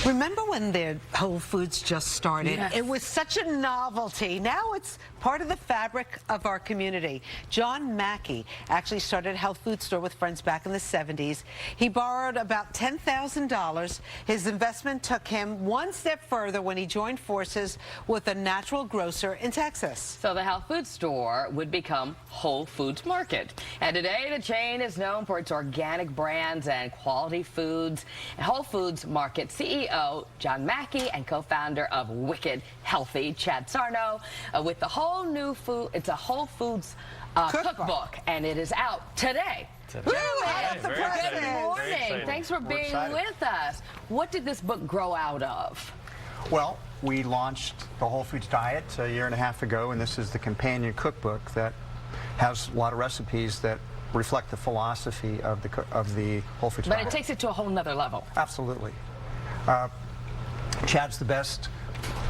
Remember when the Whole Foods just started? Yes. It was such a novelty. Now it's part of the fabric of our community. John Mackey actually started a health food store with friends back in the 70s. He borrowed about $10,000. His investment took him one step further when he joined forces with a natural grocer in Texas. So the health food store would become Whole Foods Market. And today the chain is known for its organic brands and quality foods. Whole Foods Market CEO John Mackey and co-founder of Wicked Healthy, Chad Sarno, with the whole new food. It's a Whole Foods cookbook, and it is out today. Good morning. Thanks for being with us. What did this book grow out of? Well, we launched the Whole Foods Diet a year and a half ago, and this is the companion cookbook that has a lot of recipes that reflect the philosophy of the Whole Foods Diet. But it takes it to a whole nother level. Absolutely. Chad's the best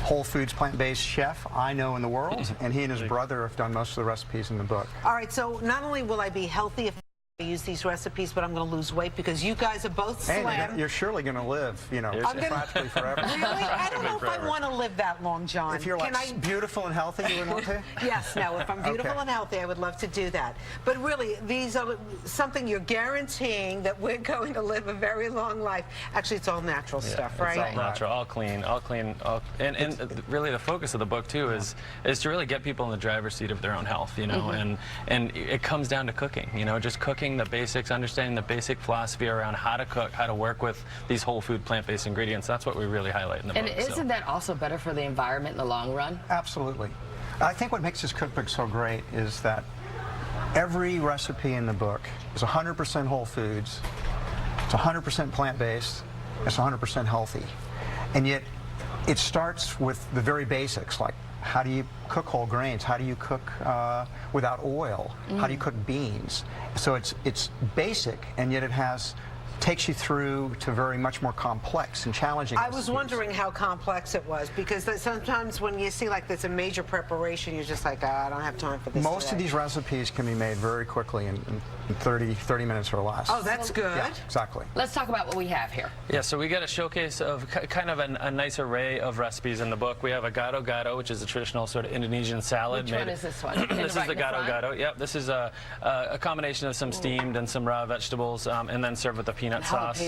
Whole Foods plant-based chef I know in the world, and he and his brother have done most of the recipes in the book. All right, so not only will I be healthy if I use these recipes, but I'm going to lose weight because you guys are both slim. And you're surely going to live, you know, practically forever. Really? I don't know if I want to live that long, John. If you're like beautiful and healthy, you would want to? Yes, no, if I'm beautiful and healthy, I would love to do that. But really, these are something you're guaranteeing that we're going to live a very long life. Actually, it's all natural stuff, right? It's all natural, all clean, and really the focus of the book too is to really get people in the driver's seat of their own health, you know, and it comes down to cooking, you know, just cooking the basics, understanding the basic philosophy around how to cook, how to work with these whole food plant-based ingredients. That's what we really highlight in the book. And isn't that also better for the environment in the long run? Absolutely. I think what makes this cookbook so great is that every recipe in the book is 100% whole foods, it's 100% plant-based, it's 100% healthy. And yet it starts with the very basics, like how do you cook whole grains? How do you cook without oil? How do you cook beans? So it's basic, and yet it takes you through to very much more complex and challenging recipes. I was wondering how complex it was, because sometimes when you see like there's a major preparation, you're just like, I don't have time for this Most of these recipes can be made very quickly in 30 minutes or less. Oh, that's good. Yeah, exactly. Let's talk about what we have here. Yeah, so we got a showcase of kind of a nice array of recipes in the book. We have a gado-gado, which is a traditional sort of Indonesian salad. Which one is this one? This is the gado-gado. Yep, this is a combination of some steamed and some raw vegetables, and then served with a peanut sauce,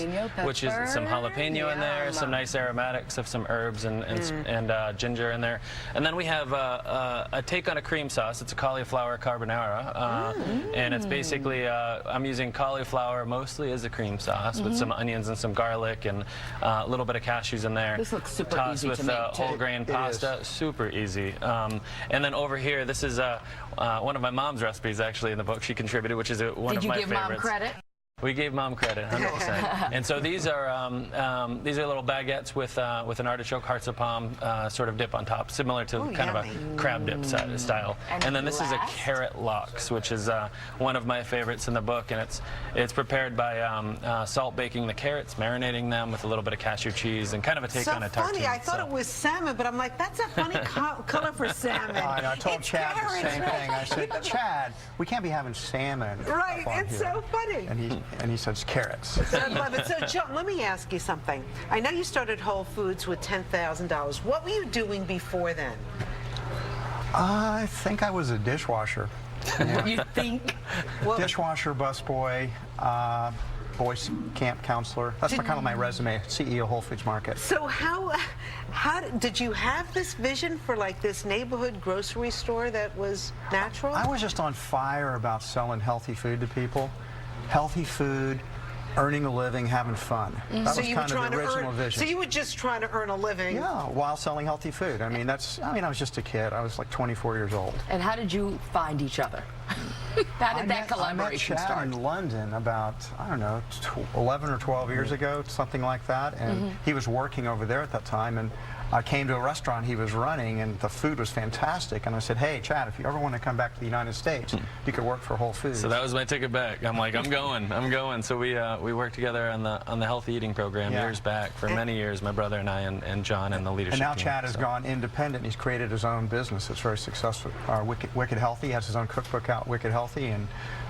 which is some jalapeno in there, some nice aromatics of some herbs and ginger in there. And then we have a take on a cream sauce. It's a cauliflower carbonara, and it's basically I'm using cauliflower mostly as a cream sauce with some onions and some garlic and a little bit of cashews in there. This looks super easy to make. Tossed with whole grain pasta, super easy. And then over here, this is one of my mom's recipes actually in the book. She contributed, which is one of my favorites. Did you give Mom credit? We gave Mom credit, 100%. And so these are little baguettes with an artichoke hearts of palm sort of dip on top, similar to kind of a crab dip style. And then this is a carrot lox, which is one of my favorites in the book, and it's prepared by salt baking the carrots, marinating them with a little bit of cashew cheese, and kind of a take on a tartine. Funny. I thought it was salmon, but I'm like, that's a funny color for salmon. I told Chad the same thing. I said, Chad, we can't be having salmon. Right, it's so funny. And he says carrots. I love it. So, John, let me ask you something. I know you started Whole Foods with $10,000. What were you doing before then? I think I was a dishwasher. Yeah. You think? Well, dishwasher, busboy, boys camp counselor. That's kind of my resume. CEO of Whole Foods Market. So how did you have this vision for like this neighborhood grocery store that was natural? I was just on fire about selling healthy food to people. Healthy food, earning a living, having fun. That was kind of the original vision. So you were just trying to earn a living? Yeah, while selling healthy food. I mean, I was just a kid. I was like 24 years old. And how did you find each other? How did that collaboration start? I met Chad in London about, I don't know, 11 or 12 years ago, something like that. And he was working over there at that time. And I came to a restaurant he was running, and the food was fantastic. And I said, hey, Chad, if you ever want to come back to the United States, you could work for Whole Foods. So that was my ticket back. I'm like, I'm going. So we worked together on the healthy eating program years back for many years, my brother and I and John and the leadership team. And now team, Chad has gone independent. He's created his own business. It's very successful. Wicked Healthy has his own cookbook out, Wicked Healthy, and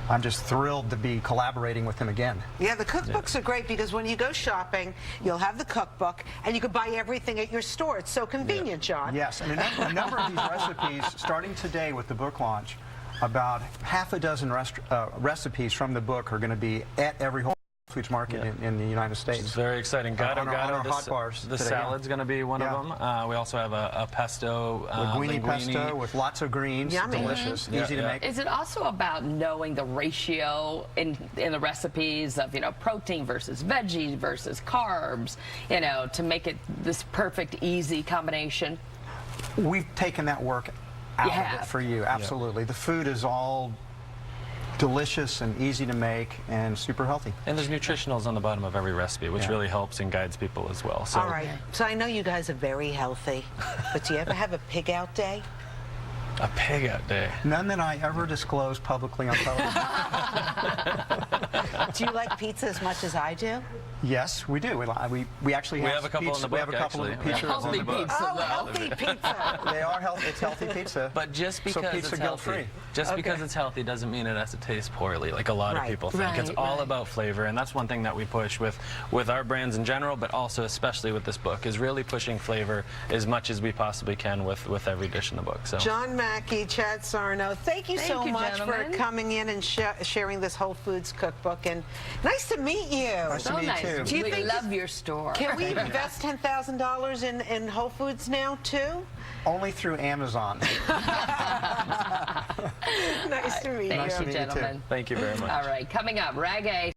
I'm just thrilled to be collaborating with him again. Yeah, the cookbooks are great because when you go shopping, you'll have the cookbook and you can buy everything at your store. It's so convenient, John. Yes, and a number of these recipes, starting today with the book launch, about half a dozen recipes from the book are going to be at every Whole Foods market in the United States. It's very exciting. On our hot bars the today, salad's going to be one of them. We also have a pesto. Linguine pesto with lots of greens. Yummy. Delicious. Easy to make. Is it also about knowing the ratio in the recipes of, protein versus veggies versus carbs, to make it this perfect, easy combination? We've taken that work out of it for you. Absolutely. The food is all delicious and easy to make and super healthy. And there's nutritionals on the bottom of every recipe, which really helps and guides people as well. So. All right. So I know you guys are very healthy, but do you ever have a pig out day? A pig out day? None that I ever disclose publicly on television. Do you like pizza as much as I do? Yes, we do. We actually have a couple pizza. in the book. We have a couple of pizzas Healthy in the book. pizza. Oh, healthy pizza. They are healthy. It's healthy pizza. But just because so pizza it's guilt-free. healthy, because it's healthy doesn't mean it has to taste poorly, like a lot of people think. It's all about flavor, and that's one thing that we push with our brands in general, but also especially with this book, is really pushing flavor as much as we possibly can with every dish in the book. So. John Mackey, Chad Sarno, thank you so much gentlemen. for coming in and sharing this Whole Foods cookbook, and nice to meet you. Nice to meet you too. Do you We think love your store. Can we invest $10,000 in Whole Foods now too? Only through Amazon. Nice to meet you. Thank Nice to you, meet you, too. gentlemen. Thank you very much. All right, coming up, Rag A.